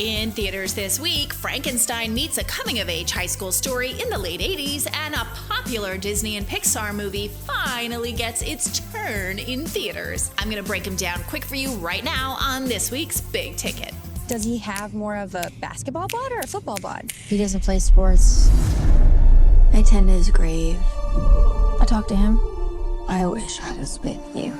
In theaters this week, Frankenstein meets a coming-of-age high school story in the late 80s, and a popular Disney and Pixar movie finally gets its turn in theaters. I'm going to break them down quick for you right now on this week's Big Ticket. Does he have more of a basketball bod or a football bod? He doesn't play sports. I tend to his grave. I talked to him. I wish I was with you.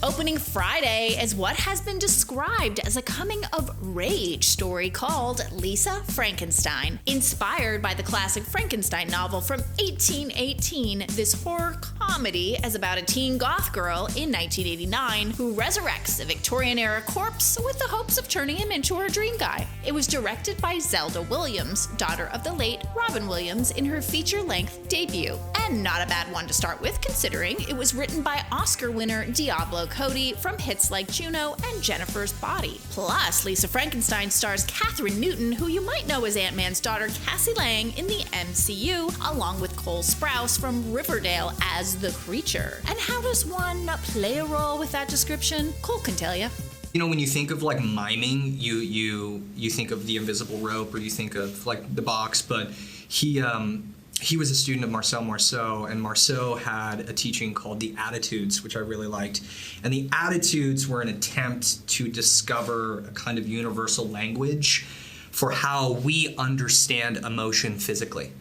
Opening Friday is what has been described as a coming-of-rage story called Lisa Frankenstein. Inspired by the classic Frankenstein novel from 1818, this horror comedy is about a teen goth girl in 1989 who resurrects a Victorian-era corpse with the hopes of turning him into her dream guy. It was directed by Zelda Williams, daughter of the late Robin Williams, in her feature-length debut. And not a bad one to start with, considering it was written by Oscar winner Diablo Cody from hits like Juno and Jennifer's Body. Plus, Lisa Frankenstein stars Katherine Newton, who you might know as Ant-Man's daughter Cassie Lang in the MCU, along with Cole Sprouse from Riverdale as the Creature. And how does one play a role with that description? Cole can tell you. You know, when you think of like miming, you think of the invisible rope, or you think of like the box, but he was a student of Marcel Marceau, and Marceau had a teaching called the Attitudes, which I really liked. And the Attitudes were an attempt to discover a kind of universal language for how we understand emotion physically.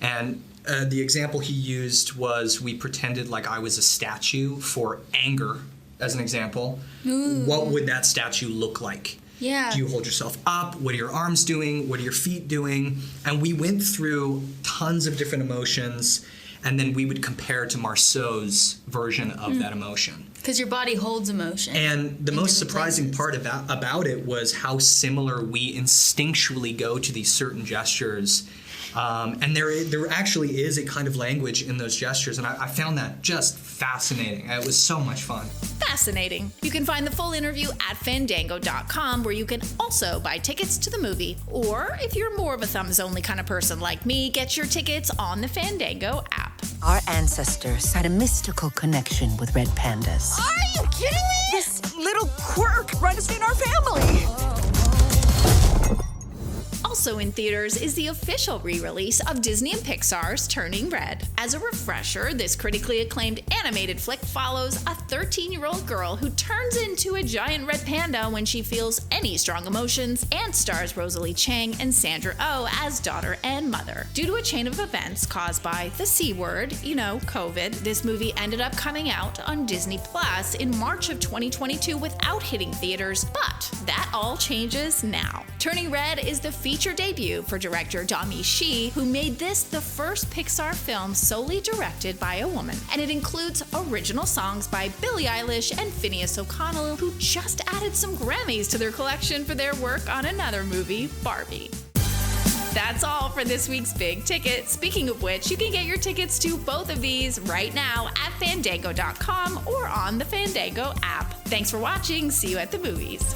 And the example he used was, we pretended like I was a statue for anger, as an example. Ooh. What would that statue look like? Yeah. Do you hold yourself up? What are your arms doing? What are your feet doing? And we went through tons of different emotions, and then we would compare to Marceau's version of that emotion. Because your body holds emotion. And the most surprising part about it was how similar we instinctually go to these certain gestures. And there actually is a kind of language in those gestures, and I found that just fascinating. It was so much fun. Fascinating. You can find the full interview at Fandango.com, where you can also buy tickets to the movie. Or, if you're more of a thumbs-only kind of person like me, get your tickets on the Fandango app. Our ancestors had a mystical connection with red pandas. Are you kidding me? This little quirk runs in our family. Also in theaters is the official re-release of Disney and Pixar's Turning Red. As a refresher, this critically acclaimed animated flick follows a 13-year-old girl who turns into a giant red panda when she feels any strong emotions, and stars Rosalie Chang and Sandra Oh as daughter and mother. Due to a chain of events caused by the C word, COVID, this movie ended up coming out on Disney Plus in March of 2022 without hitting theaters, but that all changes now. Turning Red is the feature debut for director Dami Shi, who made this the first Pixar film solely directed by a woman. And it includes original songs by Billie Eilish and Phineas O'Connell, who just added some Grammys to their collection for their work on another movie, Barbie. That's all for this week's Big Ticket. Speaking of which, you can get your tickets to both of these right now at Fandango.com or on the Fandango app. Thanks for watching. See you at the movies.